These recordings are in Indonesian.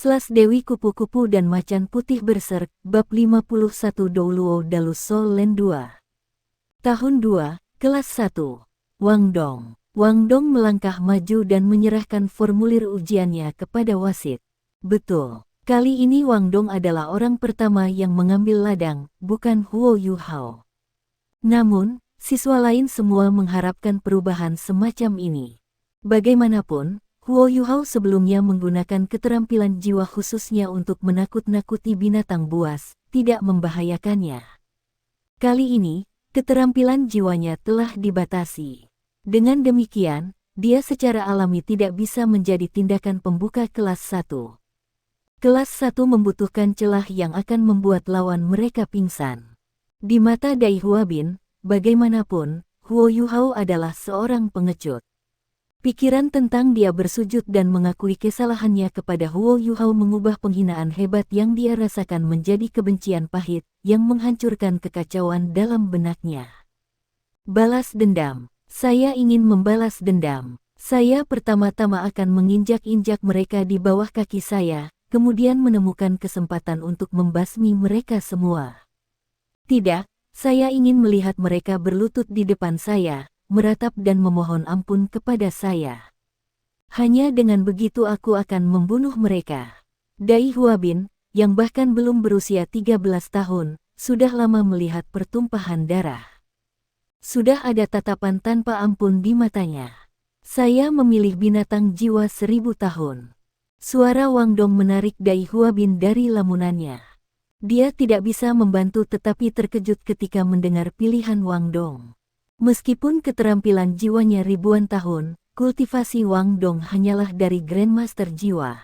Dewi Kupu-Kupu dan Macan Putih Berserk, Bab 51 Douluo Dalus Sol Len 2. Tahun 2, Kelas 1. Wang Dong. Wang Dong melangkah maju dan menyerahkan formulir ujiannya kepada wasit. Betul, kali ini Wang Dong adalah orang pertama yang mengambil ladang, bukan Huo Yuhao. Namun, siswa lain semua mengharapkan perubahan semacam ini. Bagaimanapun, Huo Yuhao sebelumnya menggunakan keterampilan jiwa khususnya untuk menakut-nakuti binatang buas, tidak membahayakannya. Kali ini, keterampilan jiwanya telah dibatasi. Dengan demikian, dia secara alami tidak bisa menjadi tindakan pembuka kelas 1. Kelas 1 membutuhkan celah yang akan membuat lawan mereka pingsan. Di mata Dai Huabin, bagaimanapun, Huo Yuhao adalah seorang pengecut. Pikiran tentang dia bersujud dan mengakui kesalahannya kepada Huo Yuhao mengubah penghinaan hebat yang dia rasakan menjadi kebencian pahit yang menghancurkan kekacauan dalam benaknya. Balas dendam. Saya ingin membalas dendam. Saya pertama-tama akan menginjak-injak mereka di bawah kaki saya, kemudian menemukan kesempatan untuk membasmi mereka semua. Tidak, saya ingin melihat mereka berlutut di depan saya, meratap dan memohon ampun kepada saya. Hanya dengan begitu aku akan membunuh mereka. Dai Huabin, yang bahkan belum berusia 13 tahun, sudah lama melihat pertumpahan darah. Sudah ada tatapan tanpa ampun di matanya. Saya memilih binatang jiwa 1000 tahun. Suara Wang Dong menarik Dai Huabin dari lamunannya. Dia tidak bisa membantu tetapi terkejut ketika mendengar pilihan Wang Dong. Meskipun keterampilan jiwanya ribuan tahun, kultivasi Wang Dong hanyalah dari Grandmaster Jiwa.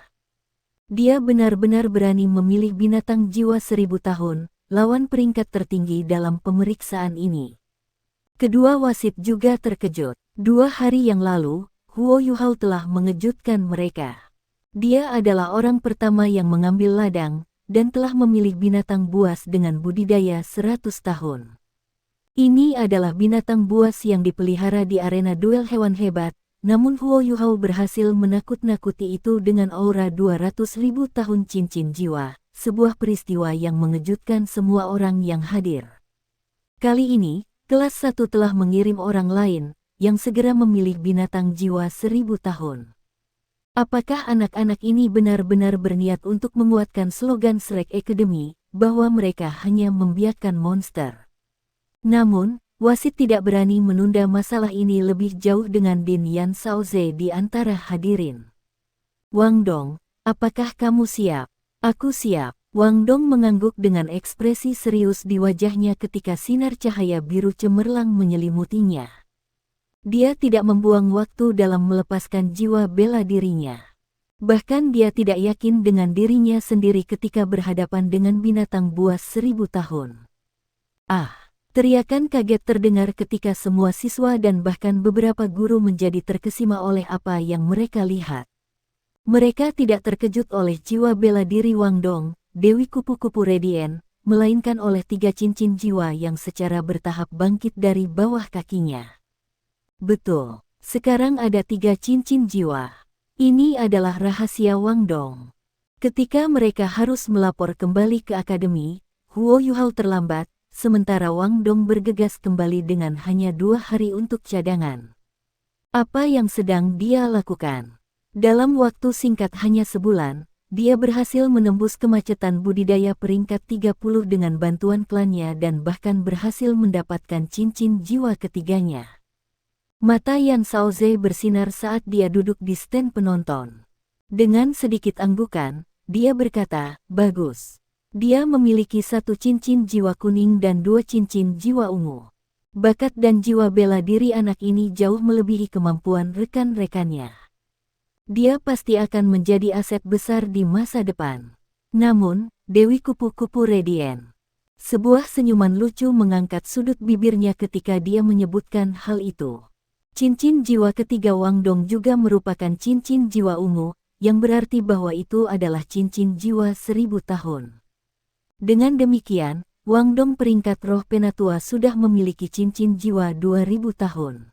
Dia benar-benar berani memilih binatang jiwa 1000 tahun, lawan peringkat tertinggi dalam pemeriksaan ini. Kedua wasit juga terkejut. 2 hari yang lalu, Huo Yuhao telah mengejutkan mereka. Dia adalah orang pertama yang mengambil ladang, dan telah memilih binatang buas dengan budidaya 100 tahun. Ini adalah binatang buas yang dipelihara di arena duel hewan hebat, namun Huo Yuhao berhasil menakut-nakuti itu dengan aura 200.000 tahun cincin jiwa, sebuah peristiwa yang mengejutkan semua orang yang hadir. Kali ini, kelas 1 telah mengirim orang lain, yang segera memilih binatang jiwa 1000 tahun. Apakah anak-anak ini benar-benar berniat untuk menguatkan slogan Shrek Academy, bahwa mereka hanya membiarkan monster? Namun, wasit tidak berani menunda masalah ini lebih jauh dengan Din Yan Shaoze di antara hadirin. Wang Dong, apakah kamu siap? Aku siap. Wang Dong mengangguk dengan ekspresi serius di wajahnya ketika sinar cahaya biru cemerlang menyelimutinya. Dia tidak membuang waktu dalam melepaskan jiwa bela dirinya. Bahkan dia tidak yakin dengan dirinya sendiri ketika berhadapan dengan binatang buas 1000 tahun. Ah! Teriakan kaget terdengar ketika semua siswa dan bahkan beberapa guru menjadi terkesima oleh apa yang mereka lihat. Mereka tidak terkejut oleh jiwa bela diri Wang Dong, Dewi Kupu-Kupu Radiant, melainkan oleh 3 cincin jiwa yang secara bertahap bangkit dari bawah kakinya. Betul, sekarang ada 3 cincin jiwa. Ini adalah rahasia Wang Dong. Ketika mereka harus melapor kembali ke akademi, Huo Yuhao terlambat, sementara Wang Dong bergegas kembali dengan hanya 2 hari untuk cadangan. Apa yang sedang dia lakukan? Dalam waktu singkat hanya sebulan, dia berhasil menembus kemacetan budidaya peringkat 30 dengan bantuan klannya dan bahkan berhasil mendapatkan cincin jiwa ketiganya. Mata Yan Shaoze bersinar saat dia duduk di stand penonton. Dengan sedikit anggukan, dia berkata, "Bagus." Dia memiliki 1 cincin jiwa kuning dan 2 cincin jiwa ungu. Bakat dan jiwa bela diri anak ini jauh melebihi kemampuan rekan-rekannya. Dia pasti akan menjadi aset besar di masa depan. Namun, Dewi Kupu-Kupu Radiant. Sebuah senyuman lucu mengangkat sudut bibirnya ketika dia menyebutkan hal itu. Cincin jiwa ketiga Wang Dong juga merupakan cincin jiwa ungu, yang berarti bahwa itu adalah cincin jiwa 1000 tahun. Dengan demikian, Wang Dong peringkat roh penatua sudah memiliki cincin jiwa 2000 tahun.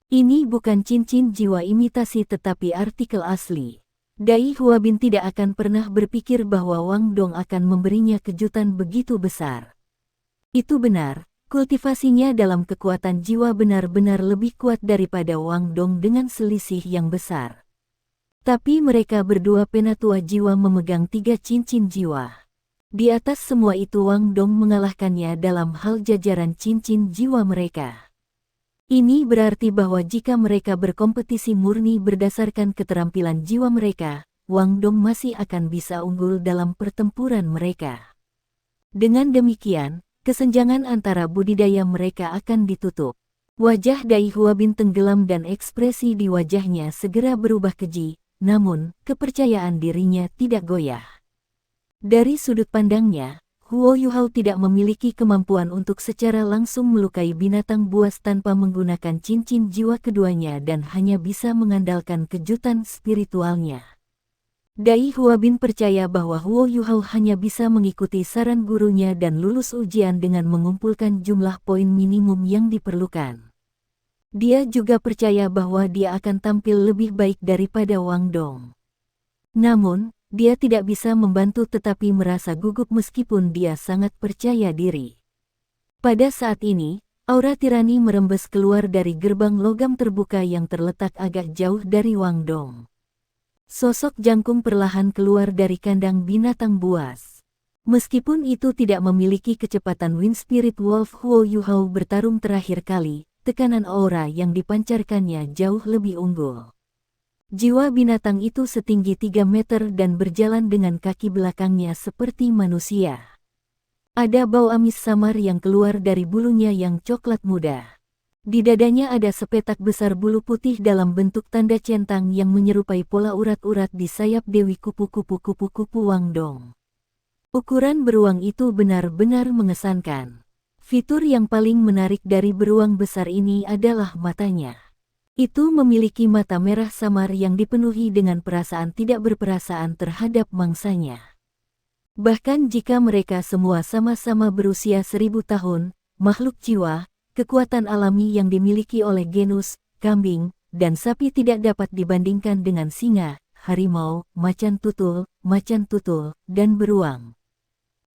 Ini bukan cincin jiwa imitasi tetapi artikel asli. Dai Huabin tidak akan pernah berpikir bahwa Wang Dong akan memberinya kejutan begitu besar. Itu benar, kultivasinya dalam kekuatan jiwa benar-benar lebih kuat daripada Wang Dong dengan selisih yang besar. Tapi mereka berdua penatua jiwa memegang 3 cincin jiwa. Di atas semua itu Wang Dong mengalahkannya dalam hal jajaran cincin jiwa mereka. Ini berarti bahwa jika mereka berkompetisi murni berdasarkan keterampilan jiwa mereka, Wang Dong masih akan bisa unggul dalam pertempuran mereka. Dengan demikian, kesenjangan antara budidaya mereka akan ditutup. Wajah Dai Huabin tenggelam dan ekspresi di wajahnya segera berubah keji, namun kepercayaan dirinya tidak goyah. Dari sudut pandangnya, Huo Yuhao tidak memiliki kemampuan untuk secara langsung melukai binatang buas tanpa menggunakan cincin jiwa keduanya dan hanya bisa mengandalkan kejutan spiritualnya. Dai Huabin percaya bahwa Huo Yuhao hanya bisa mengikuti saran gurunya dan lulus ujian dengan mengumpulkan jumlah poin minimum yang diperlukan. Dia juga percaya bahwa dia akan tampil lebih baik daripada Wang Dong. Namun, dia tidak bisa membantu tetapi merasa gugup meskipun dia sangat percaya diri. Pada saat ini, aura tirani merembes keluar dari gerbang logam terbuka yang terletak agak jauh dari Wang Dong. Sosok jangkung perlahan keluar dari kandang binatang buas. Meskipun itu tidak memiliki kecepatan Wind Spirit Wolf Huo Yuhao bertarung terakhir kali, tekanan aura yang dipancarkannya jauh lebih unggul. Jiwa binatang itu setinggi 3 meter dan berjalan dengan kaki belakangnya seperti manusia. Ada bau amis samar yang keluar dari bulunya yang coklat muda. Di dadanya ada sepetak besar bulu putih dalam bentuk tanda centang yang menyerupai pola urat-urat di sayap Dewi Kupu-Kupu Wang Dong. Ukuran beruang itu benar-benar mengesankan. Fitur yang paling menarik dari beruang besar ini adalah matanya. Itu memiliki mata merah samar yang dipenuhi dengan perasaan tidak berperasaan terhadap mangsanya. Bahkan jika mereka semua sama-sama berusia 1000 tahun, makhluk jiwa, kekuatan alami yang dimiliki oleh genus, kambing, dan sapi tidak dapat dibandingkan dengan singa, harimau, macan tutul, dan beruang.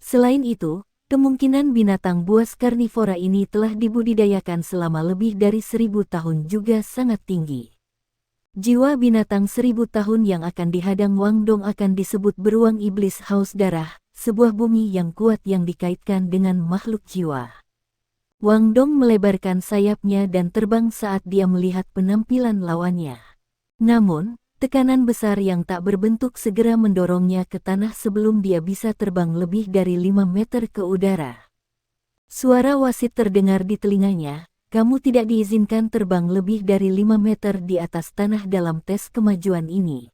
Selain itu, kemungkinan binatang buas karnivora ini telah dibudidayakan selama lebih dari 1000 tahun juga sangat tinggi. Jiwa binatang 1000 tahun yang akan dihadang Wang Dong akan disebut beruang iblis haus darah, sebuah bumi yang kuat yang dikaitkan dengan makhluk jiwa. Wang Dong melebarkan sayapnya dan terbang saat dia melihat penampilan lawannya. Namun, tekanan besar yang tak berbentuk segera mendorongnya ke tanah sebelum dia bisa terbang lebih dari 5 meter ke udara. Suara wasit terdengar di telinganya, "Kamu tidak diizinkan terbang lebih dari 5 meter di atas tanah dalam tes kemajuan ini."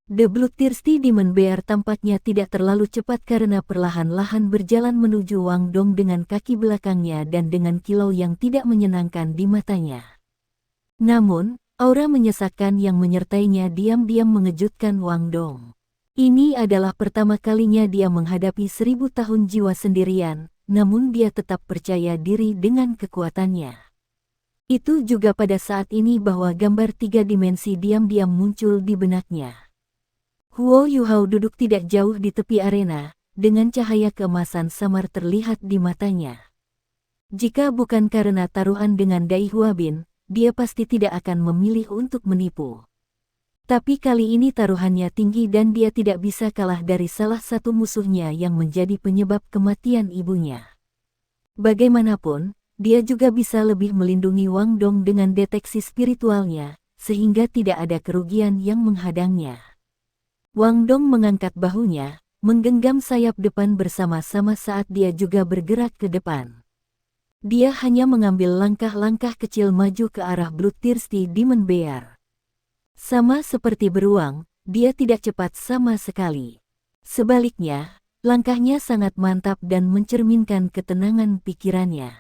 The Bloodthirsty Demon Bear tampaknya tidak terlalu cepat karena perlahan-lahan berjalan menuju Wang Dong dengan kaki belakangnya dan dengan kilau yang tidak menyenangkan di matanya. Namun, aura menyesakkan yang menyertainya diam-diam mengejutkan Wang Dong. Ini adalah pertama kalinya dia menghadapi 1000 tahun jiwa sendirian, namun dia tetap percaya diri dengan kekuatannya. Itu juga pada saat ini bahwa gambar 3 dimensi diam-diam muncul di benaknya. Huo Yuhao duduk tidak jauh di tepi arena, dengan cahaya keemasan samar terlihat di matanya. Jika bukan karena taruhan dengan Dai Huabin, dia pasti tidak akan memilih untuk menipu. Tapi kali ini taruhannya tinggi dan dia tidak bisa kalah dari salah satu musuhnya yang menjadi penyebab kematian ibunya. Bagaimanapun, dia juga bisa lebih melindungi Wang Dong dengan deteksi spiritualnya, sehingga tidak ada kerugian yang menghadangnya. Wang Dong mengangkat bahunya, menggenggam sayap depan bersama-sama saat dia juga bergerak ke depan. Dia hanya mengambil langkah-langkah kecil maju ke arah Bloodthirsty Demon Bear. Sama seperti beruang, dia tidak cepat sama sekali. Sebaliknya, langkahnya sangat mantap dan mencerminkan ketenangan pikirannya.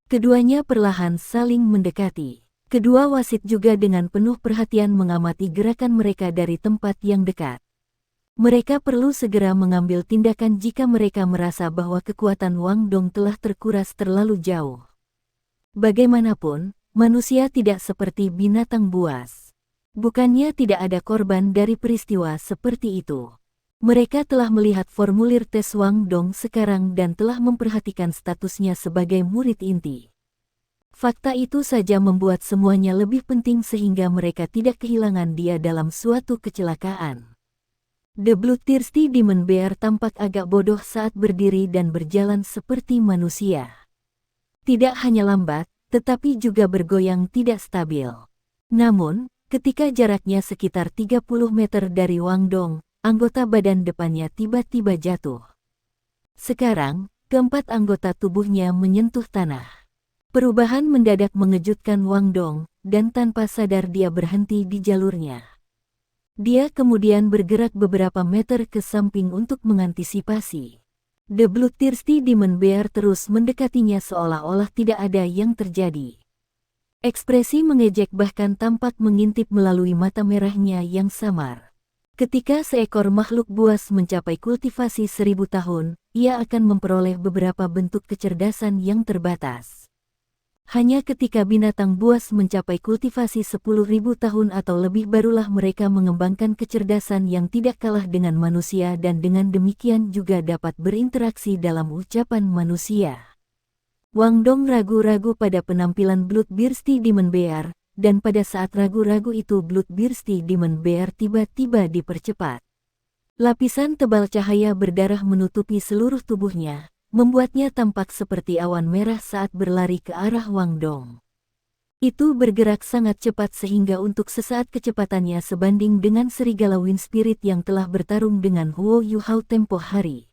Keduanya perlahan saling mendekati. Kedua wasit juga dengan penuh perhatian mengamati gerakan mereka dari tempat yang dekat. Mereka perlu segera mengambil tindakan jika mereka merasa bahwa kekuatan Wang Dong telah terkuras terlalu jauh. Bagaimanapun, manusia tidak seperti binatang buas. Bukannya tidak ada korban dari peristiwa seperti itu. Mereka telah melihat formulir tes Wang Dong sekarang dan telah memperhatikan statusnya sebagai murid inti. Fakta itu saja membuat semuanya lebih penting sehingga mereka tidak kehilangan dia dalam suatu kecelakaan. The Bloodthirsty Demon Bear tampak agak bodoh saat berdiri dan berjalan seperti manusia. Tidak hanya lambat, tetapi juga bergoyang tidak stabil. Namun, ketika jaraknya sekitar 30 meter dari Wang Dong, anggota badan depannya tiba-tiba jatuh. Sekarang, keempat anggota tubuhnya menyentuh tanah. Perubahan mendadak mengejutkan Wang Dong, dan tanpa sadar dia berhenti di jalurnya. Dia kemudian bergerak beberapa meter ke samping untuk mengantisipasi. The Bloodthirsty Demon Bear terus mendekatinya seolah-olah tidak ada yang terjadi. Ekspresi mengejek bahkan tampak mengintip melalui mata merahnya yang samar. Ketika seekor makhluk buas mencapai kultivasi 1000 tahun, ia akan memperoleh beberapa bentuk kecerdasan yang terbatas. Hanya ketika binatang buas mencapai kultivasi 10.000 tahun atau lebih barulah mereka mengembangkan kecerdasan yang tidak kalah dengan manusia dan dengan demikian juga dapat berinteraksi dalam ucapan manusia. Wang Dong ragu-ragu pada penampilan Bloodthirsty Demon Bear, dan pada saat ragu-ragu itu Bloodthirsty Demon Bear tiba-tiba dipercepat. Lapisan tebal cahaya berdarah menutupi seluruh tubuhnya, membuatnya tampak seperti awan merah saat berlari ke arah Wang Dong. Itu bergerak sangat cepat sehingga untuk sesaat kecepatannya sebanding dengan serigala Wind Spirit yang telah bertarung dengan Huo Yuhao tempo hari.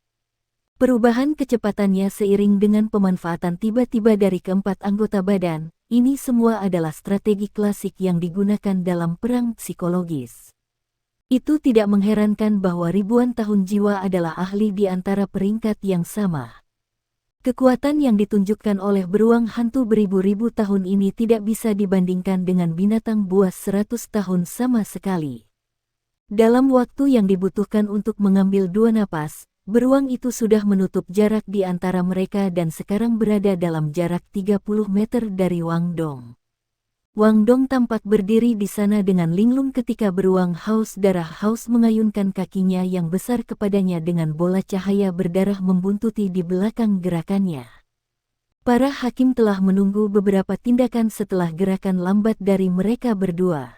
Perubahan kecepatannya seiring dengan pemanfaatan tiba-tiba dari keempat anggota badan, ini semua adalah strategi klasik yang digunakan dalam perang psikologis. Itu tidak mengherankan bahwa ribuan tahun jiwa adalah ahli di antara peringkat yang sama. Kekuatan yang ditunjukkan oleh beruang hantu beribu-ribu tahun ini tidak bisa dibandingkan dengan binatang buas 100 tahun sama sekali. Dalam waktu yang dibutuhkan untuk mengambil 2 napas, beruang itu sudah menutup jarak di antara mereka dan sekarang berada dalam jarak 30 meter dari Wang Dong. Wang Dong tampak berdiri di sana dengan linglung ketika beruang haus darah haus mengayunkan kakinya yang besar kepadanya dengan bola cahaya berdarah membuntuti di belakang gerakannya. Para hakim telah menunggu beberapa tindakan setelah gerakan lambat dari mereka berdua.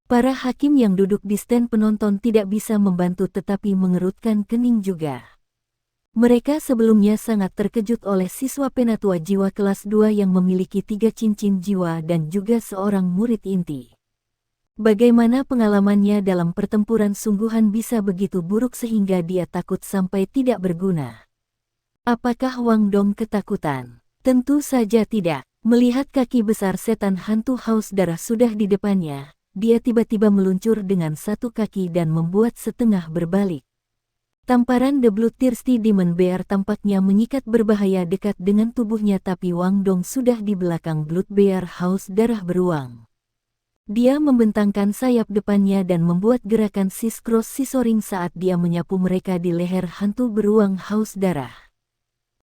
Para hakim yang duduk di stand penonton tidak bisa membantu tetapi mengerutkan kening juga. Mereka sebelumnya sangat terkejut oleh siswa penatua jiwa kelas 2 yang memiliki 3 cincin jiwa dan juga seorang murid inti. Bagaimana pengalamannya dalam pertempuran sungguhan bisa begitu buruk sehingga dia takut sampai tidak berguna? Apakah Wang Dong ketakutan? Tentu saja tidak. Melihat kaki besar setan hantu haus darah sudah di depannya, dia tiba-tiba meluncur dengan satu kaki dan membuat setengah berbalik. Tamparan The Bloodthirsty Demon Bear tampaknya mengikat berbahaya dekat dengan tubuhnya tapi Wang Dong sudah di belakang Blood Bear haus darah beruang. Dia membentangkan sayap depannya dan membuat gerakan sis cross sisoring saat dia menyapu mereka di leher hantu beruang haus darah.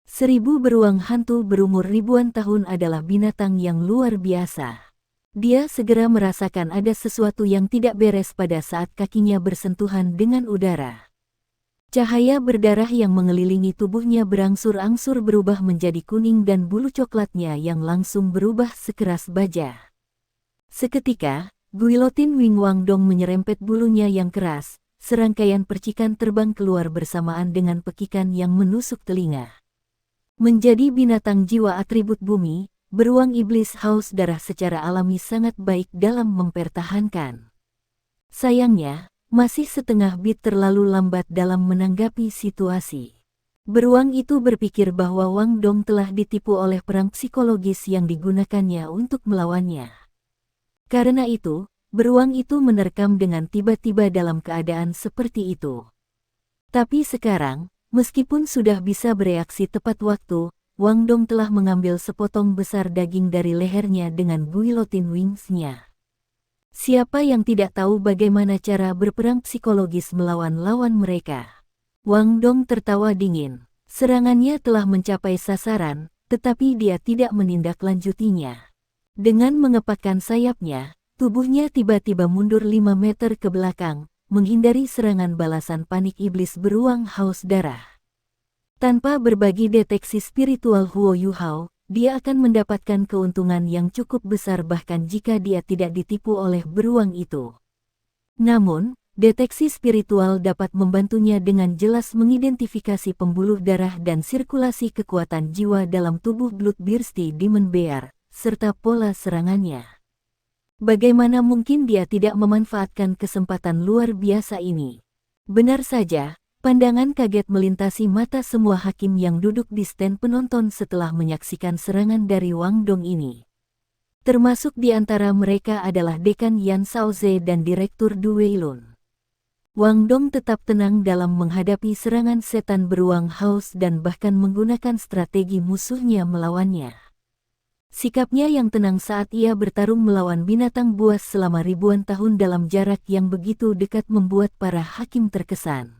1000 beruang hantu berumur ribuan tahun adalah binatang yang luar biasa. Dia segera merasakan ada sesuatu yang tidak beres pada saat kakinya bersentuhan dengan udara. Cahaya berdarah yang mengelilingi tubuhnya berangsur-angsur berubah menjadi kuning dan bulu coklatnya yang langsung berubah sekeras baja. Seketika, guilotin Wing Wang Dong menyerempet bulunya yang keras, serangkaian percikan terbang keluar bersamaan dengan pekikan yang menusuk telinga. Menjadi binatang jiwa atribut bumi, beruang iblis haus darah secara alami sangat baik dalam mempertahankan. Sayangnya, masih setengah bit terlalu lambat dalam menanggapi situasi. Beruang itu berpikir bahwa Wang Dong telah ditipu oleh perang psikologis yang digunakannya untuk melawannya. Karena itu, beruang itu menerkam dengan tiba-tiba dalam keadaan seperti itu. Tapi sekarang, meskipun sudah bisa bereaksi tepat waktu, Wang Dong telah mengambil sepotong besar daging dari lehernya dengan guillotine wings-nya. Siapa yang tidak tahu bagaimana cara berperang psikologis melawan lawan mereka? Wang Dong tertawa dingin. Serangannya telah mencapai sasaran, tetapi dia tidak menindaklanjutinya. Dengan mengepakkan sayapnya, Tubuhnya tiba-tiba mundur 5 meter ke belakang, menghindari serangan balasan panik iblis beruang haus darah. Tanpa berbagi deteksi spiritual Huo Yuhao, dia akan mendapatkan keuntungan yang cukup besar bahkan jika dia tidak ditipu oleh beruang itu. Namun, deteksi spiritual dapat membantunya dengan jelas mengidentifikasi pembuluh darah dan sirkulasi kekuatan jiwa dalam tubuh Bloodthirsty Demon Bear, serta pola serangannya. Bagaimana mungkin dia tidak memanfaatkan kesempatan luar biasa ini? Benar saja, pandangan kaget melintasi mata semua hakim yang duduk di stand penonton setelah menyaksikan serangan dari Wang Dong ini. Termasuk di antara mereka adalah Dekan Yan Shaoze dan Direktur Du Weilun. Wang Dong tetap tenang dalam menghadapi serangan setan beruang haus dan bahkan menggunakan strategi musuhnya melawannya. Sikapnya yang tenang saat ia bertarung melawan binatang buas selama ribuan tahun dalam jarak yang begitu dekat membuat para hakim terkesan.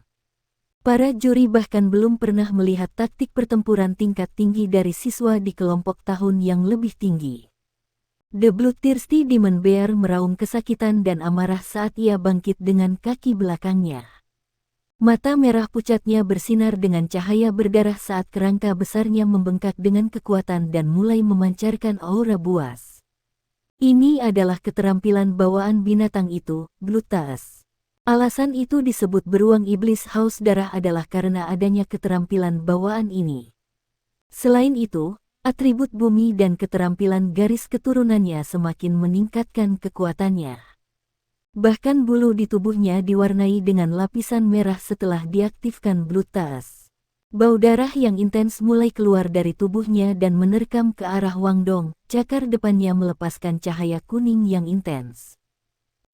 Para juri bahkan belum pernah melihat taktik pertempuran tingkat tinggi dari siswa di kelompok tahun yang lebih tinggi. The Bloodthirsty Demon Bear meraung kesakitan dan amarah saat ia bangkit dengan kaki belakangnya. Mata merah pucatnya bersinar dengan cahaya berdarah saat kerangka besarnya membengkak dengan kekuatan dan mulai memancarkan aura buas. Ini adalah keterampilan bawaan binatang itu, Bloodthirst. Alasan itu disebut beruang iblis haus darah adalah karena adanya keterampilan bawaan ini. Selain itu, atribut bumi dan keterampilan garis keturunannya semakin meningkatkan kekuatannya. Bahkan bulu di tubuhnya diwarnai dengan lapisan merah setelah diaktifkan Bloodthirst. Bau darah yang intens mulai keluar dari tubuhnya dan menerkam ke arah Wang Dong, cakar depannya melepaskan cahaya kuning yang intens.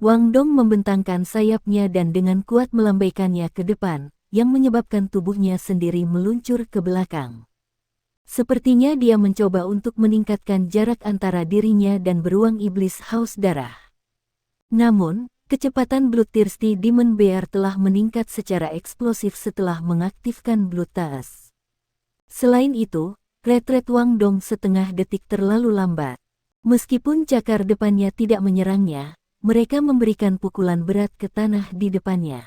Wang Dong membentangkan sayapnya dan dengan kuat melambaikannya ke depan, yang menyebabkan tubuhnya sendiri meluncur ke belakang. Sepertinya dia mencoba untuk meningkatkan jarak antara dirinya dan beruang iblis haus darah. Namun, kecepatan Bloodthirsty Demon Bear telah meningkat secara eksplosif setelah mengaktifkan Bloodthirst. Selain itu, retret Wang Dong setengah detik terlalu lambat. Meskipun cakar depannya tidak menyerangnya, mereka memberikan pukulan berat ke tanah di depannya.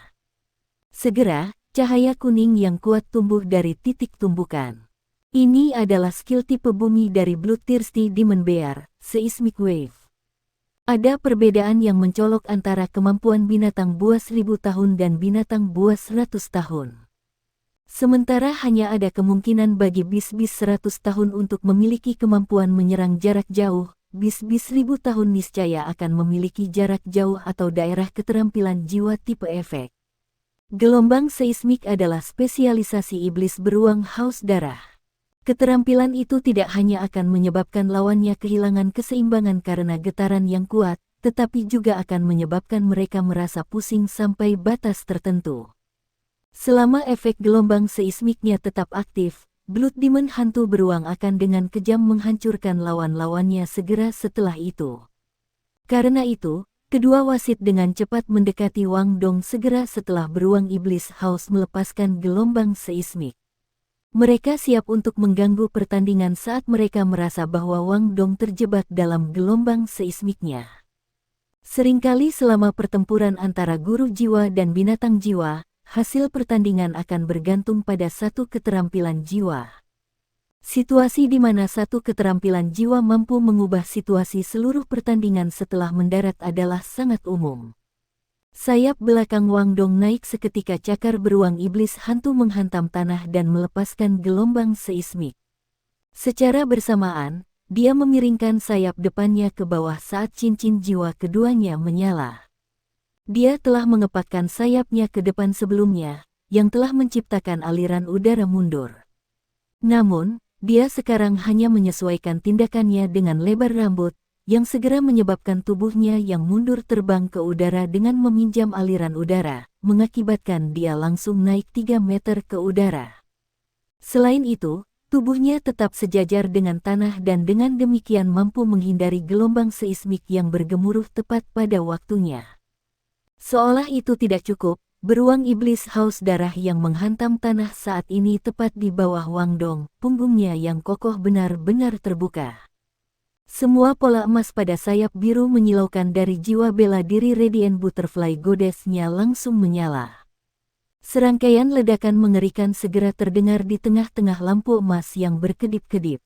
Segera, cahaya kuning yang kuat tumbuh dari titik tumbukan. Ini adalah skill tipe bumi dari Bloodthirsty Demon Bear, Seismic Wave. Ada perbedaan yang mencolok antara kemampuan binatang buas 1000 tahun dan binatang buas 100 tahun. Sementara hanya ada kemungkinan bagi bis-bis 100 tahun untuk memiliki kemampuan menyerang jarak jauh, bis-bis 1000 tahun niscaya akan memiliki jarak jauh atau daerah keterampilan jiwa tipe efek. Gelombang seismik adalah spesialisasi iblis beruang haus darah. Keterampilan itu tidak hanya akan menyebabkan lawannya kehilangan keseimbangan karena getaran yang kuat, tetapi juga akan menyebabkan mereka merasa pusing sampai batas tertentu. Selama efek gelombang seismiknya tetap aktif, Blood Demon hantu beruang akan dengan kejam menghancurkan lawan-lawannya segera setelah itu. Karena itu, kedua wasit dengan cepat mendekati Wang Dong segera setelah beruang iblis haus melepaskan gelombang seismik. Mereka siap untuk mengganggu pertandingan saat mereka merasa bahwa Wang Dong terjebak dalam gelombang seismiknya. Seringkali selama pertempuran antara guru jiwa dan binatang jiwa, hasil pertandingan akan bergantung pada satu keterampilan jiwa. Situasi di mana satu keterampilan jiwa mampu mengubah situasi seluruh pertandingan setelah mendarat adalah sangat umum. Sayap belakang Wang Dong naik seketika cakar beruang iblis hantu menghantam tanah dan melepaskan gelombang seismik. Secara bersamaan, dia memiringkan sayap depannya ke bawah saat cincin jiwa keduanya menyala. Dia telah mengepakkan sayapnya ke depan sebelumnya, yang telah menciptakan aliran udara mundur. Namun, dia sekarang hanya menyesuaikan tindakannya dengan lebar rambut, yang segera menyebabkan tubuhnya yang mundur terbang ke udara dengan meminjam aliran udara, mengakibatkan dia langsung naik 3 meter ke udara. Selain itu, tubuhnya tetap sejajar dengan tanah dan dengan demikian mampu menghindari gelombang seismik yang bergemuruh tepat pada waktunya. Seolah itu tidak cukup, beruang iblis haus darah yang menghantam tanah saat ini tepat di bawah Wang Dong, punggungnya yang kokoh benar-benar terbuka. Semua pola emas pada sayap biru menyilaukan dari jiwa bela diri Radiant Butterfly Goddess-nya langsung menyala. Serangkaian ledakan mengerikan segera terdengar di tengah-tengah lampu emas yang berkedip-kedip.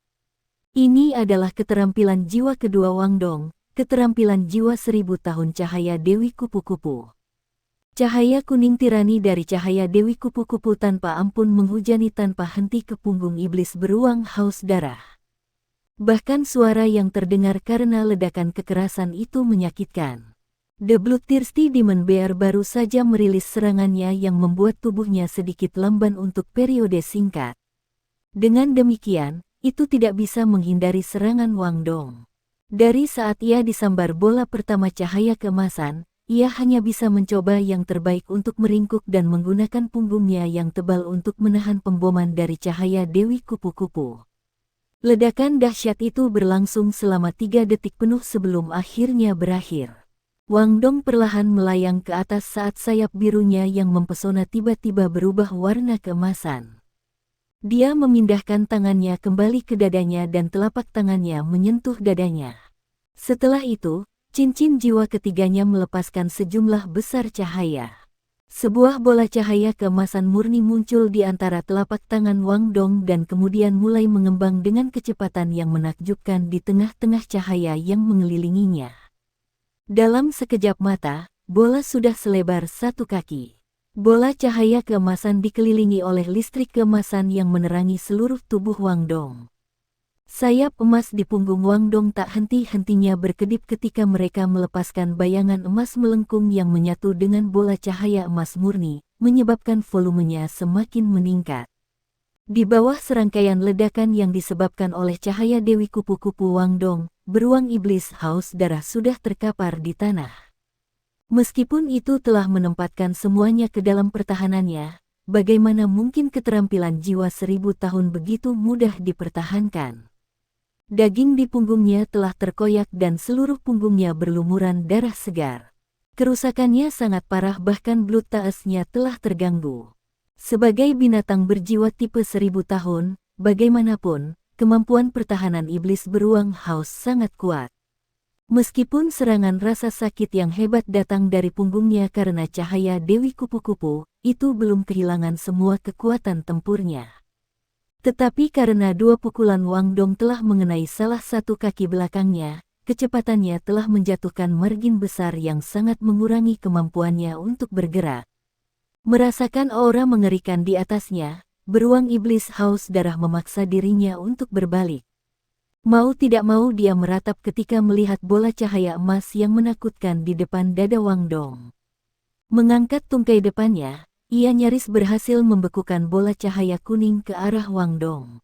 Ini adalah keterampilan jiwa kedua Wang Dong, keterampilan jiwa 1000 tahun cahaya Dewi Kupu-Kupu. Cahaya kuning tirani dari cahaya Dewi Kupu-Kupu tanpa ampun menghujani tanpa henti ke punggung iblis beruang haus darah. Bahkan suara yang terdengar karena ledakan kekerasan itu menyakitkan. The Bloodthirsty Demon Bear baru saja merilis serangannya yang membuat tubuhnya sedikit lamban untuk periode singkat. Dengan demikian, itu tidak bisa menghindari serangan Wang Dong. Dari saat ia disambar bola pertama cahaya keemasan, ia hanya bisa mencoba yang terbaik untuk meringkuk dan menggunakan punggungnya yang tebal untuk menahan pemboman dari cahaya Dewi Kupu-Kupu. Ledakan dahsyat itu berlangsung selama 3 detik penuh sebelum akhirnya berakhir. Wang Dong perlahan melayang ke atas saat sayap birunya yang mempesona tiba-tiba berubah warna keemasan. Dia memindahkan tangannya kembali ke dadanya dan telapak tangannya menyentuh dadanya. Setelah itu, cincin jiwa ketiganya melepaskan sejumlah besar cahaya. Sebuah bola cahaya keemasan murni muncul di antara telapak tangan Wang Dong dan kemudian mulai mengembang dengan kecepatan yang menakjubkan di tengah-tengah cahaya yang mengelilinginya. Dalam sekejap mata, bola sudah selebar 1 kaki. Bola cahaya keemasan dikelilingi oleh listrik keemasan yang menerangi seluruh tubuh Wang Dong. Sayap emas di punggung Wang Dong tak henti-hentinya berkedip ketika mereka melepaskan bayangan emas melengkung yang menyatu dengan bola cahaya emas murni, menyebabkan volumenya semakin meningkat. Di bawah serangkaian ledakan yang disebabkan oleh cahaya Dewi Kupu-Kupu Wang Dong, beruang iblis haus darah sudah terkapar di tanah. Meskipun itu telah menempatkan semuanya ke dalam pertahanannya, bagaimana mungkin keterampilan jiwa 1000 tahun begitu mudah dipertahankan? Daging di punggungnya telah terkoyak dan seluruh punggungnya berlumuran darah segar. Kerusakannya sangat parah bahkan blood taesnya telah terganggu. Sebagai binatang berjiwa tipe 1000 tahun, bagaimanapun, kemampuan pertahanan iblis beruang haus sangat kuat. Meskipun serangan rasa sakit yang hebat datang dari punggungnya karena cahaya Dewi Kupu-Kupu, itu belum kehilangan semua kekuatan tempurnya. Tetapi karena 2 pukulan Wang Dong telah mengenai salah satu kaki belakangnya, kecepatannya telah menjatuhkan margin besar yang sangat mengurangi kemampuannya untuk bergerak. Merasakan aura mengerikan di atasnya, beruang iblis haus darah memaksa dirinya untuk berbalik. Mau tidak mau dia meratap ketika melihat bola cahaya emas yang menakutkan di depan dada Wang Dong. Mengangkat tungkai depannya, ia nyaris berhasil membekukan bola cahaya kuning ke arah Wang Dong.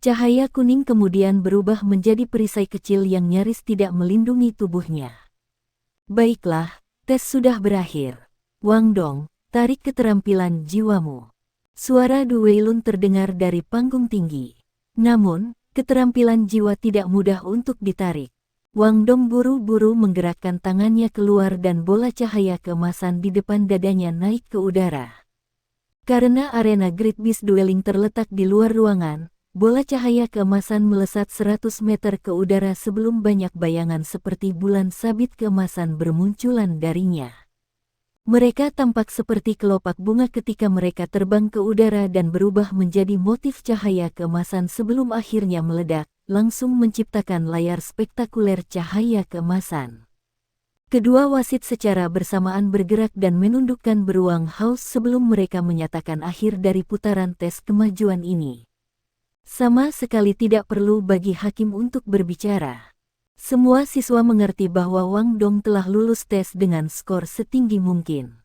Cahaya kuning kemudian berubah menjadi perisai kecil yang nyaris tidak melindungi tubuhnya. Baiklah, tes sudah berakhir. Wang Dong, tarik keterampilan jiwamu. Suara Du Weilun terdengar dari panggung tinggi. Namun, keterampilan jiwa tidak mudah untuk ditarik. Wang Dong buru-buru menggerakkan tangannya keluar dan bola cahaya keemasan di depan dadanya naik ke udara. Karena arena Great Beast Dueling terletak di luar ruangan, bola cahaya keemasan melesat 100 meter ke udara sebelum banyak bayangan seperti bulan sabit keemasan bermunculan darinya. Mereka tampak seperti kelopak bunga ketika mereka terbang ke udara dan berubah menjadi motif cahaya keemasan sebelum akhirnya meledak, langsung menciptakan layar spektakuler cahaya keemasan. Kedua wasit secara bersamaan bergerak dan menundukkan beruang haus sebelum mereka menyatakan akhir dari putaran tes kemajuan ini. Sama sekali tidak perlu bagi hakim untuk berbicara. Semua siswa mengerti bahwa Wang Dong telah lulus tes dengan skor setinggi mungkin.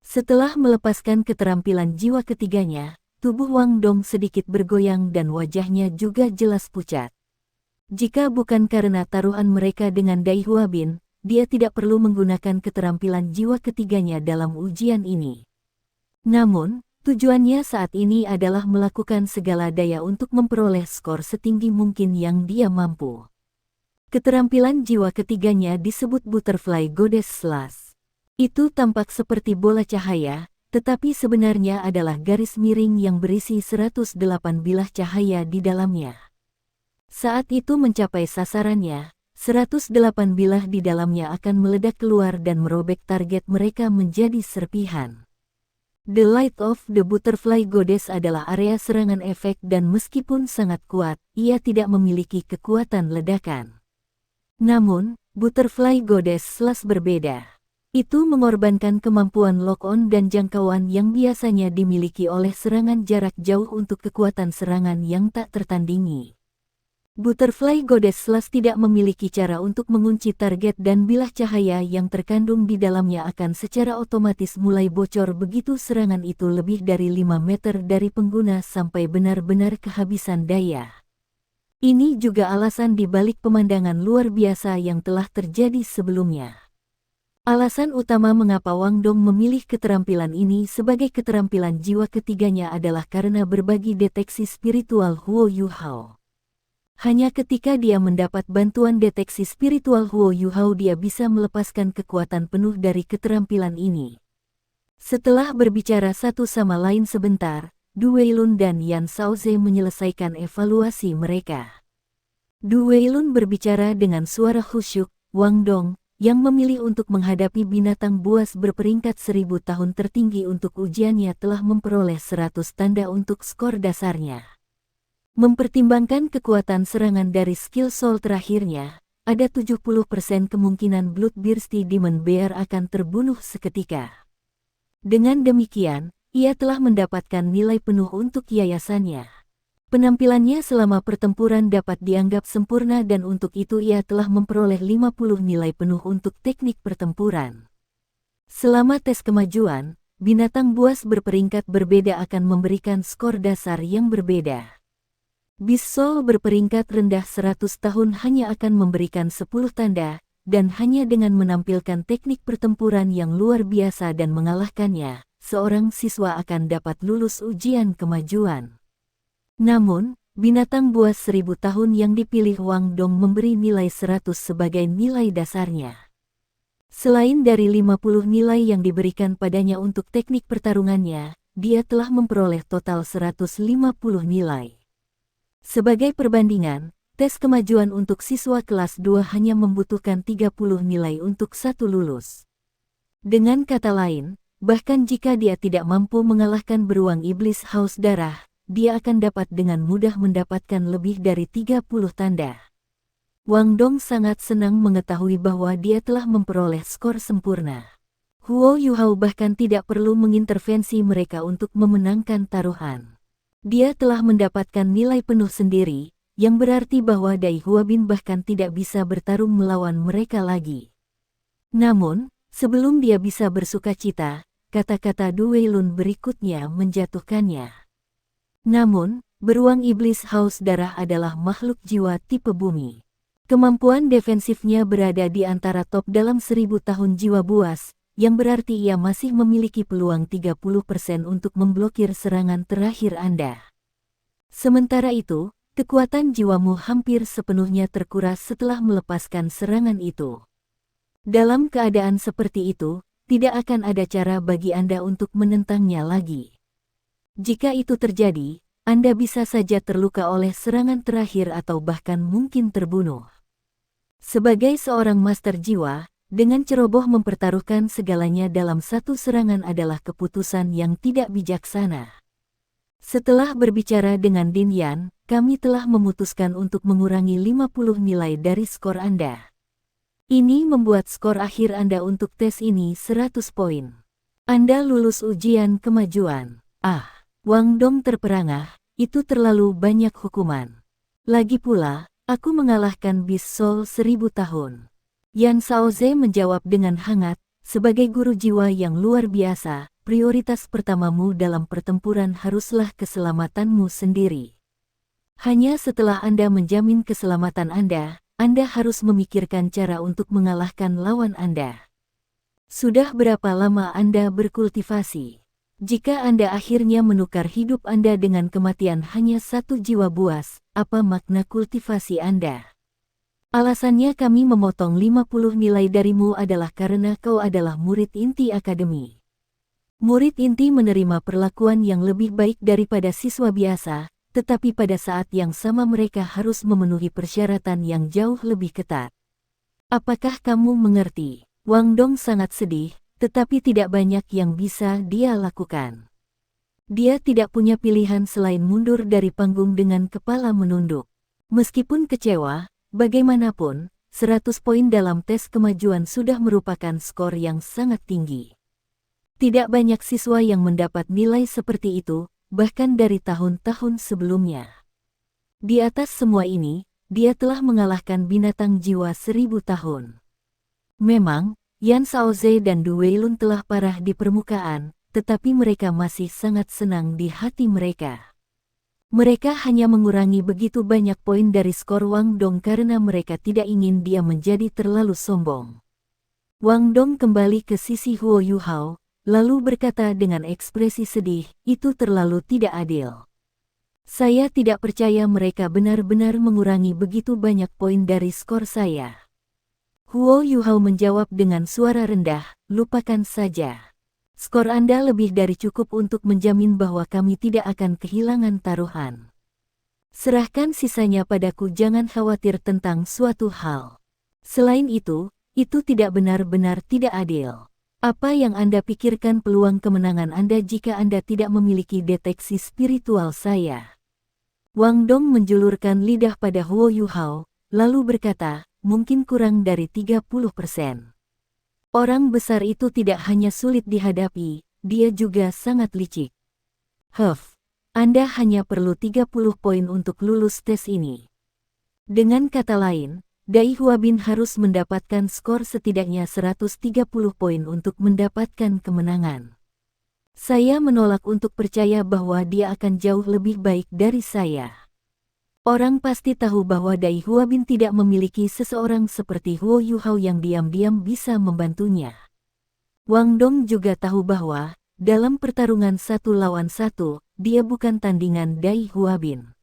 Setelah melepaskan keterampilan jiwa ketiganya, tubuh Wang Dong sedikit bergoyang dan wajahnya juga jelas pucat. Jika bukan karena taruhan mereka dengan Dai Hua Bin, dia tidak perlu menggunakan keterampilan jiwa ketiganya dalam ujian ini. Namun, tujuannya saat ini adalah melakukan segala daya untuk memperoleh skor setinggi mungkin yang dia mampu. Keterampilan jiwa ketiganya disebut Butterfly Goddess Slash. Itu tampak seperti bola cahaya, tetapi sebenarnya adalah garis miring yang berisi 108 bilah cahaya di dalamnya. Saat itu mencapai sasarannya, 108 bilah di dalamnya akan meledak keluar dan merobek target mereka menjadi serpihan. The Light of the Butterfly Goddess adalah area serangan efek dan meskipun sangat kuat, ia tidak memiliki kekuatan ledakan. Namun, Butterfly Goddess Slash berbeda. Itu mengorbankan kemampuan lock-on dan jangkauan yang biasanya dimiliki oleh serangan jarak jauh untuk kekuatan serangan yang tak tertandingi. Butterfly Goddess Slash tidak memiliki cara untuk mengunci target dan bilah cahaya yang terkandung di dalamnya akan secara otomatis mulai bocor begitu serangan itu lebih dari 5 meter dari pengguna sampai benar-benar kehabisan daya. Ini juga alasan di balik pemandangan luar biasa yang telah terjadi sebelumnya. Alasan utama mengapa Wang Dong memilih keterampilan ini sebagai keterampilan jiwa ketiganya adalah karena berbagi deteksi spiritual Huo Yuhao. Hanya ketika dia mendapat bantuan deteksi spiritual Huo Yuhao dia bisa melepaskan kekuatan penuh dari keterampilan ini. Setelah berbicara satu sama lain sebentar, Du Weilun dan Yan Shaoze menyelesaikan evaluasi mereka. Du Weilun berbicara dengan suara khusyuk, Wang Dong, yang memilih untuk menghadapi binatang buas berperingkat 1000 tahun tertinggi untuk ujiannya telah memperoleh 100 tanda untuk skor dasarnya. Mempertimbangkan kekuatan serangan dari skill soul terakhirnya, ada 70% kemungkinan Bloodthirsty Demon Bear akan terbunuh seketika. Dengan demikian, ia telah mendapatkan nilai penuh untuk yayasannya. Penampilannya selama pertempuran dapat dianggap sempurna dan untuk itu ia telah memperoleh 50 nilai penuh untuk teknik pertempuran. Selama tes kemajuan, binatang buas berperingkat berbeda akan memberikan skor dasar yang berbeda. Beast Soul berperingkat rendah 100 tahun hanya akan memberikan 10 tanda, dan hanya dengan menampilkan teknik pertempuran yang luar biasa dan mengalahkannya, seorang siswa akan dapat lulus ujian kemajuan. Namun, binatang buas 1000 tahun yang dipilih Wang Dong memberi nilai 100 sebagai nilai dasarnya. Selain dari 50 nilai yang diberikan padanya untuk teknik pertarungannya, dia telah memperoleh total 150 nilai. Sebagai perbandingan, tes kemajuan untuk siswa kelas 2 hanya membutuhkan 30 nilai untuk satu lulus. Dengan kata lain, bahkan jika dia tidak mampu mengalahkan beruang iblis haus darah, dia akan dapat dengan mudah mendapatkan lebih dari 30 tanda. Wang Dong sangat senang mengetahui bahwa dia telah memperoleh skor sempurna. Huo Yuhao bahkan tidak perlu mengintervensi mereka untuk memenangkan taruhan. Dia telah mendapatkan nilai penuh sendiri, yang berarti bahwa Dai Huabin bahkan tidak bisa bertarung melawan mereka lagi. Namun, sebelum dia bisa bersukacita, kata-kata Du Weilun berikutnya menjatuhkannya. Namun, beruang iblis haus darah adalah makhluk jiwa tipe bumi. Kemampuan defensifnya berada di antara top dalam 1000 tahun jiwa buas, yang berarti ia masih memiliki peluang 30% untuk memblokir serangan terakhir Anda. Sementara itu, kekuatan jiwamu hampir sepenuhnya terkuras setelah melepaskan serangan itu. Dalam keadaan seperti itu, tidak akan ada cara bagi Anda untuk menentangnya lagi. Jika itu terjadi, Anda bisa saja terluka oleh serangan terakhir atau bahkan mungkin terbunuh. Sebagai seorang master jiwa, dengan ceroboh mempertaruhkan segalanya dalam satu serangan adalah keputusan yang tidak bijaksana. Setelah berbicara dengan Din Yan, kami telah memutuskan untuk mengurangi 50 nilai dari skor Anda. Ini membuat skor akhir Anda untuk tes ini 100 poin. Anda lulus ujian kemajuan. Wang Dong terperangah, itu terlalu banyak hukuman. Lagi pula, aku mengalahkan Beast Soul 1000 tahun. Yan Shaoze menjawab dengan hangat, sebagai guru jiwa yang luar biasa, prioritas pertamamu dalam pertempuran haruslah keselamatanmu sendiri. Hanya setelah Anda menjamin keselamatan Anda harus memikirkan cara untuk mengalahkan lawan Anda. Sudah berapa lama Anda berkultivasi? Jika Anda akhirnya menukar hidup Anda dengan kematian hanya satu jiwa buas, apa makna kultivasi Anda? Alasannya kami memotong 50 nilai darimu adalah karena kau adalah murid inti akademi. Murid inti menerima perlakuan yang lebih baik daripada siswa biasa, tetapi pada saat yang sama mereka harus memenuhi persyaratan yang jauh lebih ketat. Apakah kamu mengerti? Wang Dong sangat sedih, tetapi tidak banyak yang bisa dia lakukan. Dia tidak punya pilihan selain mundur dari panggung dengan kepala menunduk. Meskipun kecewa, bagaimanapun, 100 poin dalam tes kemajuan sudah merupakan skor yang sangat tinggi. Tidak banyak siswa yang mendapat nilai seperti itu, bahkan dari tahun-tahun sebelumnya. Di atas semua ini, dia telah mengalahkan binatang jiwa 1000 tahun. Memang, Yan Shaoze dan Du Weilun telah parah di permukaan, tetapi mereka masih sangat senang di hati mereka. Mereka hanya mengurangi begitu banyak poin dari skor Wang Dong karena mereka tidak ingin dia menjadi terlalu sombong. Wang Dong kembali ke sisi Huo Yuhao, lalu berkata dengan ekspresi sedih, "Itu terlalu tidak adil. Saya tidak percaya mereka benar-benar mengurangi begitu banyak poin dari skor saya." Huo Yuhao menjawab dengan suara rendah, "Lupakan saja. Skor Anda lebih dari cukup untuk menjamin bahwa kami tidak akan kehilangan taruhan. Serahkan sisanya padaku, jangan khawatir tentang suatu hal. Selain itu tidak benar-benar tidak adil. Apa yang Anda pikirkan peluang kemenangan Anda jika Anda tidak memiliki deteksi spiritual saya?" Wang Dong menjulurkan lidah pada Huo Yuhao, lalu berkata, "Mungkin kurang dari 30%. Orang besar itu tidak hanya sulit dihadapi, dia juga sangat licik. Anda hanya perlu 30 poin untuk lulus tes ini." Dengan kata lain, Dai Huabin harus mendapatkan skor setidaknya 130 poin untuk mendapatkan kemenangan. Saya menolak untuk percaya bahwa dia akan jauh lebih baik dari saya. Orang pasti tahu bahwa Dai Huabin tidak memiliki seseorang seperti Huo Yuhao yang diam-diam bisa membantunya. Wang Dong juga tahu bahwa, dalam pertarungan 1 lawan 1, dia bukan tandingan Dai Huabin.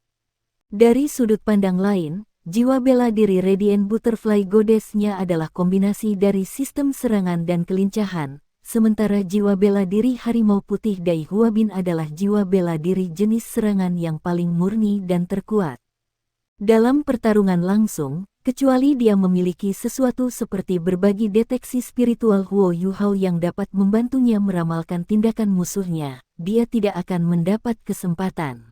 Dari sudut pandang lain, jiwa bela diri Radiant Butterfly Goddess-nya adalah kombinasi dari sistem serangan dan kelincahan, sementara jiwa bela diri Harimau Putih Dai Huabin adalah jiwa bela diri jenis serangan yang paling murni dan terkuat. Dalam pertarungan langsung, kecuali dia memiliki sesuatu seperti berbagi deteksi spiritual Huo Yuhao yang dapat membantunya meramalkan tindakan musuhnya, dia tidak akan mendapat kesempatan.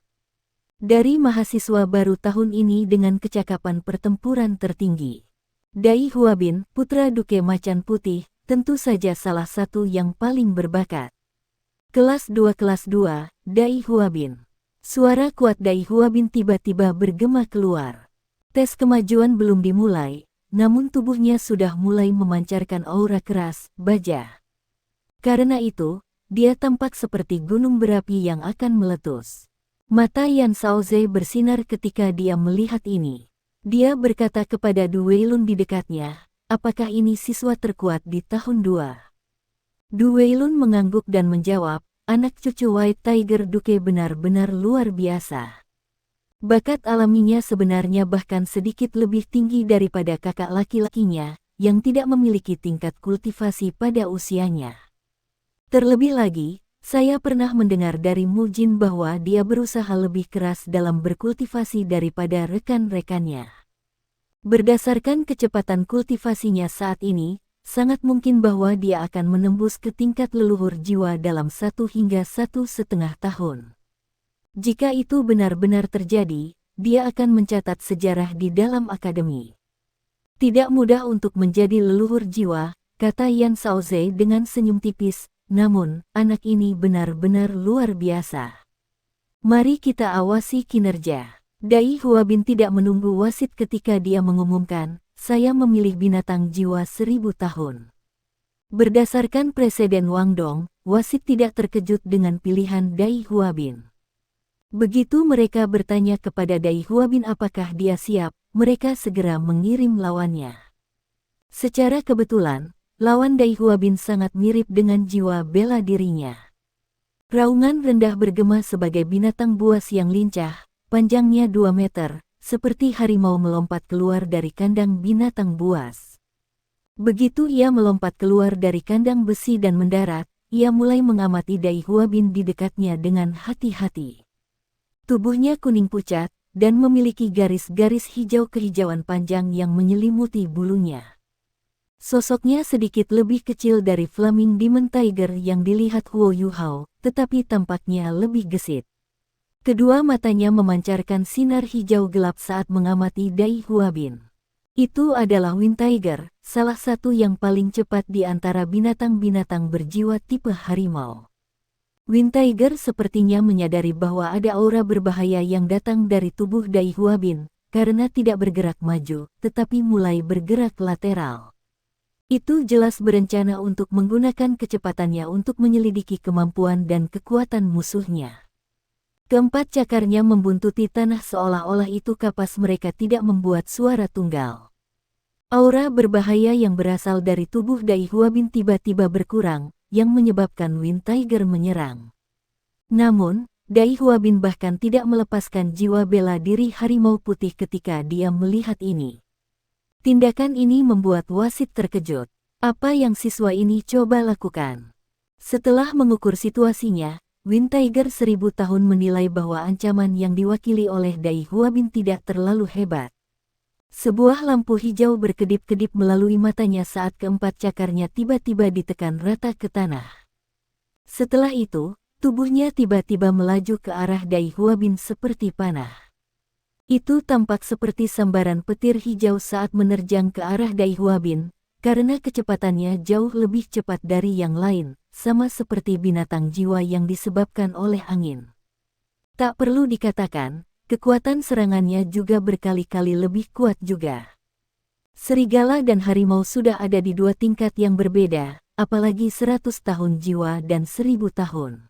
Dari mahasiswa baru tahun ini dengan kecakapan pertempuran tertinggi, Dai Huabin, putra Duke Macan Putih, tentu saja salah satu yang paling berbakat. Kelas 2, Dai Huabin. Suara kuat Dai Huabin tiba-tiba bergema keluar. Tes kemajuan belum dimulai, namun tubuhnya sudah mulai memancarkan aura keras, baja. Karena itu, dia tampak seperti gunung berapi yang akan meletus. Mata Yan Shaoze bersinar ketika dia melihat ini. Dia berkata kepada Du Weilun di dekatnya, "Apakah ini siswa terkuat di tahun 2?" Du Weilun mengangguk dan menjawab, "Anak cucu White Tiger Duke benar-benar luar biasa. Bakat alaminya sebenarnya bahkan sedikit lebih tinggi daripada kakak laki-lakinya, yang tidak memiliki tingkat kultivasi pada usianya. Terlebih lagi, saya pernah mendengar dari Mu Jin bahwa dia berusaha lebih keras dalam berkultivasi daripada rekan-rekannya. Berdasarkan kecepatan kultivasinya saat ini, sangat mungkin bahwa dia akan menembus ke tingkat leluhur jiwa dalam 1 hingga 1,5 tahun. Jika itu benar-benar terjadi, dia akan mencatat sejarah di dalam akademi. Tidak mudah untuk menjadi leluhur jiwa," kata Yan Shaoze dengan senyum tipis, "namun, anak ini benar-benar luar biasa. Mari kita awasi kinerja." Dai Huabin tidak menunggu wasit ketika dia mengumumkan, "Saya memilih binatang jiwa 1000 tahun." Berdasarkan presiden Wang Dong, wasit tidak terkejut dengan pilihan Dai Huabin. Begitu mereka bertanya kepada Dai Huabin apakah dia siap, mereka segera mengirim lawannya. Secara kebetulan, lawan Dai Huabin sangat mirip dengan jiwa bela dirinya. Raungan rendah bergema sebagai binatang buas yang lincah, panjangnya 2 meter, seperti harimau melompat keluar dari kandang binatang buas. Begitu ia melompat keluar dari kandang besi dan mendarat, ia mulai mengamati Dai Huabin di dekatnya dengan hati-hati. Tubuhnya kuning pucat, dan memiliki garis-garis hijau kehijauan panjang yang menyelimuti bulunya. Sosoknya sedikit lebih kecil dari Flaming Demon Tiger yang dilihat Huo Yuhao, tetapi tampaknya lebih gesit. Kedua matanya memancarkan sinar hijau gelap saat mengamati Dai Huabin. Itu adalah Wind Tiger, salah satu yang paling cepat di antara binatang-binatang berjiwa tipe harimau. Wind Tiger sepertinya menyadari bahwa ada aura berbahaya yang datang dari tubuh Dai Huabin, karena tidak bergerak maju, tetapi mulai bergerak lateral. Itu jelas berencana untuk menggunakan kecepatannya untuk menyelidiki kemampuan dan kekuatan musuhnya. Keempat cakarnya membuntuti tanah seolah-olah itu kapas mereka tidak membuat suara tunggal. Aura berbahaya yang berasal dari tubuh Dai Huabin tiba-tiba berkurang, yang menyebabkan Wind Tiger menyerang. Namun, Dai Huabin bahkan tidak melepaskan jiwa bela diri harimau putih ketika dia melihat ini. Tindakan ini membuat wasit terkejut. Apa yang siswa ini coba lakukan? Setelah mengukur situasinya, Wind Tiger 1000 tahun menilai bahwa ancaman yang diwakili oleh Dai Huabin tidak terlalu hebat. Sebuah lampu hijau berkedip-kedip melalui matanya saat keempat cakarnya tiba-tiba ditekan rata ke tanah. Setelah itu, tubuhnya tiba-tiba melaju ke arah Dai Huabin seperti panah. Itu tampak seperti sambaran petir hijau saat menerjang ke arah Dai Huabin, karena kecepatannya jauh lebih cepat dari yang lain, sama seperti binatang jiwa yang disebabkan oleh angin. Tak perlu dikatakan, kekuatan serangannya juga berkali-kali lebih kuat juga. Serigala dan harimau sudah ada di dua tingkat yang berbeda, apalagi 100 tahun jiwa dan 1000 tahun.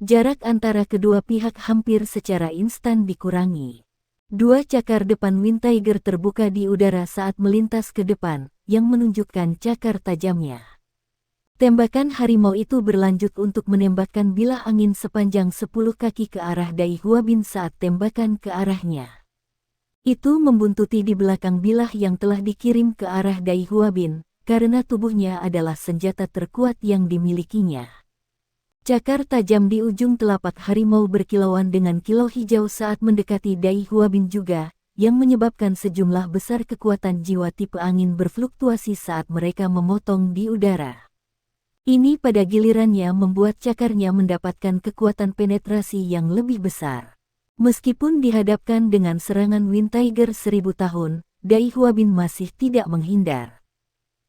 Jarak antara kedua pihak hampir secara instan dikurangi. Dua cakar depan Wind Tiger terbuka di udara saat melintas ke depan, yang menunjukkan cakar tajamnya. Tembakan harimau itu berlanjut untuk menembakkan bilah angin sepanjang 10 kaki ke arah Dai Huabin saat tembakan ke arahnya. Itu membuntuti di belakang bilah yang telah dikirim ke arah Dai Huabin, karena tubuhnya adalah senjata terkuat yang dimilikinya. Cakar tajam di ujung telapak harimau berkilauan dengan kilau hijau saat mendekati Dai Huabin juga, yang menyebabkan sejumlah besar kekuatan jiwa tipe angin berfluktuasi saat mereka memotong di udara. Ini pada gilirannya membuat cakarnya mendapatkan kekuatan penetrasi yang lebih besar. Meskipun dihadapkan dengan serangan Wind Tiger 1000 tahun, Dai Huabin masih tidak menghindar.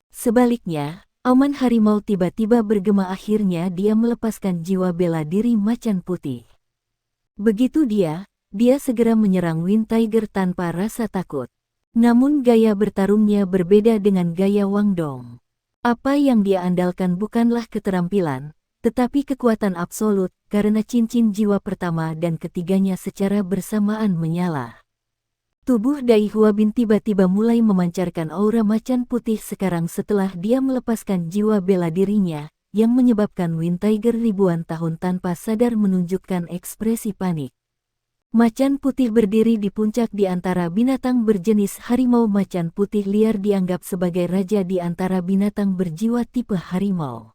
Sebaliknya, auman harimau tiba-tiba bergema, akhirnya dia melepaskan jiwa bela diri macan putih. Begitu dia segera menyerang Wind Tiger tanpa rasa takut. Namun gaya bertarungnya berbeda dengan gaya Wang Dong. Apa yang dia andalkan bukanlah keterampilan, tetapi kekuatan absolut, karena cincin jiwa pertama dan ketiganya secara bersamaan menyala. Tubuh Dai Huabin tiba-tiba mulai memancarkan aura macan putih sekarang setelah dia melepaskan jiwa bela dirinya, yang menyebabkan Wind Tiger ribuan tahun tanpa sadar menunjukkan ekspresi panik. Macan putih berdiri di puncak di antara binatang berjenis harimau. Macan putih liar dianggap sebagai raja di antara binatang berjiwa tipe harimau.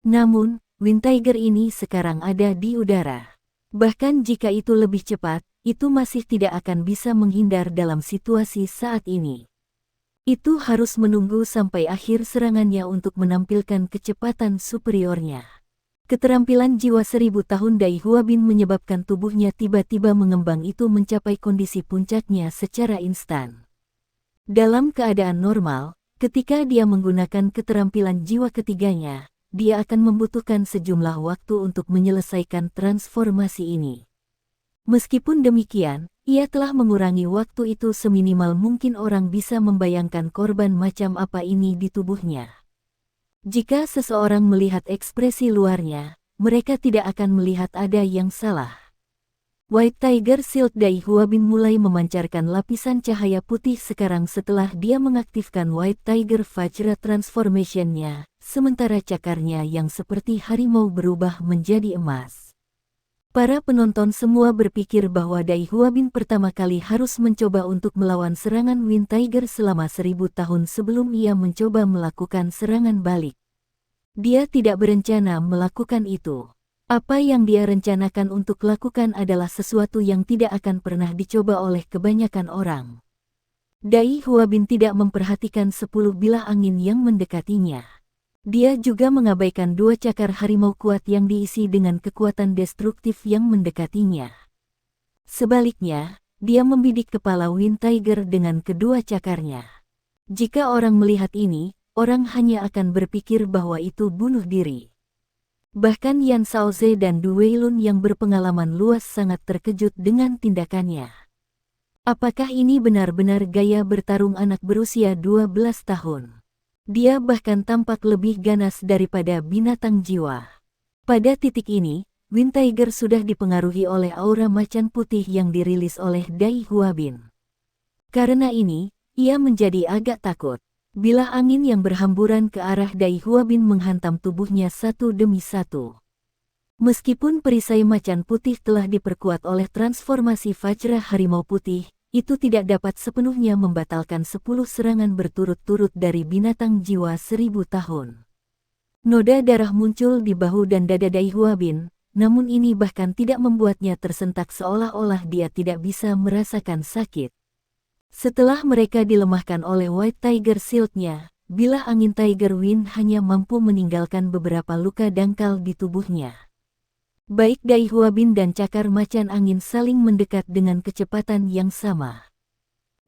Namun, Wind Tiger ini sekarang ada di udara. Bahkan jika itu lebih cepat, itu masih tidak akan bisa menghindar dalam situasi saat ini. Itu harus menunggu sampai akhir serangannya untuk menampilkan kecepatan superiornya. Keterampilan jiwa 1000 tahun Dai Huabin menyebabkan tubuhnya tiba-tiba mengembang, itu mencapai kondisi puncaknya secara instan. Dalam keadaan normal, ketika dia menggunakan keterampilan jiwa ketiganya, dia akan membutuhkan sejumlah waktu untuk menyelesaikan transformasi ini. Meskipun demikian, ia telah mengurangi waktu itu seminimal mungkin. Orang bisa membayangkan korban macam apa ini di tubuhnya. Jika seseorang melihat ekspresi luarnya, mereka tidak akan melihat ada yang salah. White Tiger Shield Dai Huabin mulai memancarkan lapisan cahaya putih sekarang setelah dia mengaktifkan White Tiger Vajra Transformation-nya, sementara cakarnya yang seperti harimau berubah menjadi emas. Para penonton semua berpikir bahwa Dai Huabin pertama kali harus mencoba untuk melawan serangan Wind Tiger selama 1000 tahun sebelum ia mencoba melakukan serangan balik. Dia tidak berencana melakukan itu. Apa yang dia rencanakan untuk lakukan adalah sesuatu yang tidak akan pernah dicoba oleh kebanyakan orang. Dai Huabin tidak memperhatikan 10 bilah angin yang mendekatinya. Dia juga mengabaikan 2 cakar harimau kuat yang diisi dengan kekuatan destruktif yang mendekatinya. Sebaliknya, dia membidik kepala Wind Tiger dengan kedua cakarnya. Jika orang melihat ini, orang hanya akan berpikir bahwa itu bunuh diri. Bahkan Yan Shaoze dan Du Weilun yang berpengalaman luas sangat terkejut dengan tindakannya. Apakah ini benar-benar gaya bertarung anak berusia 12 tahun? Dia bahkan tampak lebih ganas daripada binatang jiwa. Pada titik ini, Wind Tiger sudah dipengaruhi oleh aura macan putih yang dirilis oleh Dai Huabin. Karena ini, ia menjadi agak takut. Bilah angin yang berhamburan ke arah Dai Huabin menghantam tubuhnya satu demi satu. Meskipun perisai macan putih telah diperkuat oleh transformasi Vajra Harimau Putih, itu tidak dapat sepenuhnya membatalkan 10 serangan berturut-turut dari binatang jiwa 1000 tahun. Noda darah muncul di bahu dan dada Dai Huabin, namun ini bahkan tidak membuatnya tersentak seolah-olah dia tidak bisa merasakan sakit. Setelah mereka dilemahkan oleh White Tiger Shield-nya, bilah angin Tiger Wind hanya mampu meninggalkan beberapa luka dangkal di tubuhnya. Baik Dai Huabin dan cakar macan angin saling mendekat dengan kecepatan yang sama.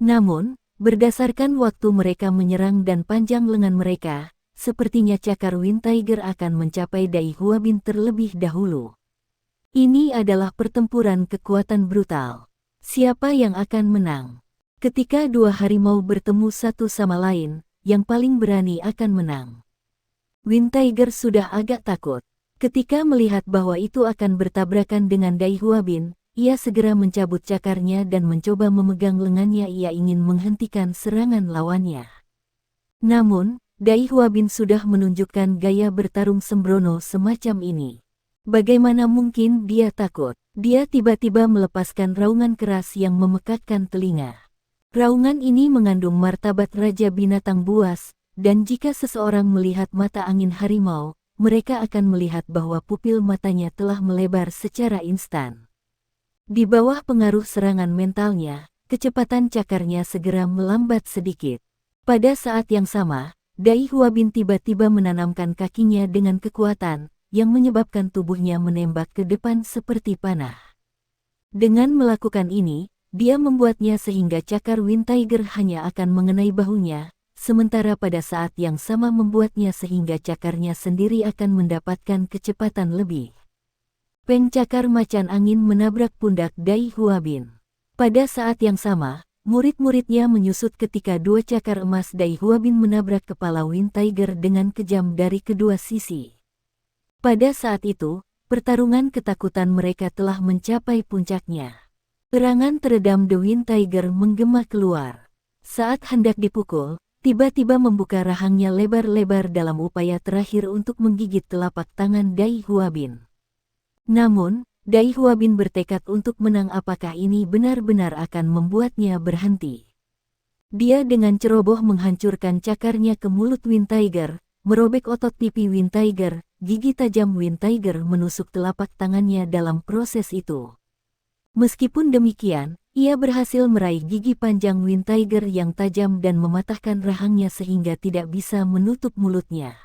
Namun, berdasarkan waktu mereka menyerang dan panjang lengan mereka, sepertinya cakar Wind Tiger akan mencapai Dai Huabin terlebih dahulu. Ini adalah pertempuran kekuatan brutal. Siapa yang akan menang? Ketika 2 harimau bertemu satu sama lain, yang paling berani akan menang. Wind Tiger sudah agak takut. Ketika melihat bahwa itu akan bertabrakan dengan Dai Huabin, ia segera mencabut cakarnya dan mencoba memegang lengannya. Ia ingin menghentikan serangan lawannya. Namun, Dai Huabin sudah menunjukkan gaya bertarung sembrono semacam ini. Bagaimana mungkin dia takut? Dia tiba-tiba melepaskan raungan keras yang memekakkan telinga. Raungan ini mengandung martabat Raja Binatang Buas, dan jika seseorang melihat mata angin harimau, mereka akan melihat bahwa pupil matanya telah melebar secara instan. Di bawah pengaruh serangan mentalnya, kecepatan cakarnya segera melambat sedikit. Pada saat yang sama, Dai Huabin tiba-tiba menanamkan kakinya dengan kekuatan, yang menyebabkan tubuhnya menembak ke depan seperti panah. Dengan melakukan ini, dia membuatnya sehingga cakar Wind Tiger hanya akan mengenai bahunya, sementara pada saat yang sama membuatnya sehingga cakarnya sendiri akan mendapatkan kecepatan lebih. Peng cakar macan angin menabrak pundak Dai Huabin. Pada saat yang sama, murid-muridnya menyusut ketika 2 cakar emas Dai Huabin menabrak kepala Wind Tiger dengan kejam dari kedua sisi. Pada saat itu, pertarungan ketakutan mereka telah mencapai puncaknya. Erangan teredam The Wind Tiger menggema keluar. Saat hendak dipukul, tiba-tiba membuka rahangnya lebar-lebar dalam upaya terakhir untuk menggigit telapak tangan Dai Huabin. Namun, Dai Huabin bertekad untuk menang. Apakah ini benar-benar akan membuatnya berhenti? Dia dengan ceroboh menghancurkan cakarnya ke mulut Wind Tiger, merobek otot pipi Wind Tiger, gigi tajam Wind Tiger menusuk telapak tangannya dalam proses itu. Meskipun demikian, ia berhasil meraih gigi panjang Wind Tiger yang tajam dan mematahkan rahangnya sehingga tidak bisa menutup mulutnya.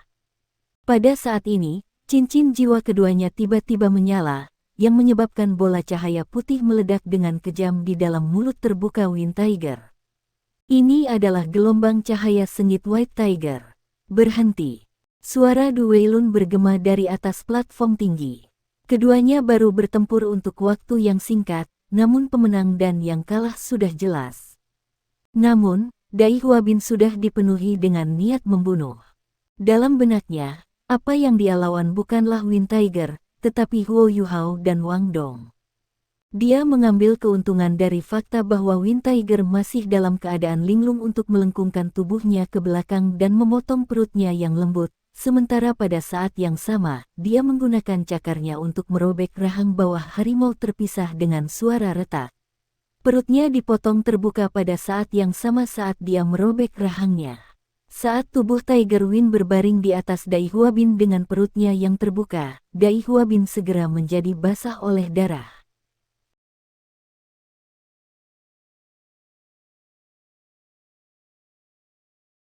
Pada saat ini, cincin jiwa keduanya tiba-tiba menyala, yang menyebabkan bola cahaya putih meledak dengan kejam di dalam mulut terbuka Wind Tiger. Ini adalah gelombang cahaya sengit White Tiger. Berhenti. Suara Du Weilun bergema dari atas platform tinggi. Keduanya baru bertempur untuk waktu yang singkat, namun pemenang dan yang kalah sudah jelas. Namun, Dai Huabin sudah dipenuhi dengan niat membunuh. Dalam benaknya, apa yang dia lawan bukanlah Wind Tiger, tetapi Huo Yuhao dan Wang Dong. Dia mengambil keuntungan dari fakta bahwa Wind Tiger masih dalam keadaan linglung untuk melengkungkan tubuhnya ke belakang dan memotong perutnya yang lembut. Sementara pada saat yang sama, dia menggunakan cakarnya untuk merobek rahang bawah harimau terpisah dengan suara retak. Perutnya dipotong terbuka pada saat yang sama saat dia merobek rahangnya. Saat tubuh Tiger Wind berbaring di atas Dai Huabin dengan perutnya yang terbuka, Dai Huabin segera menjadi basah oleh darah.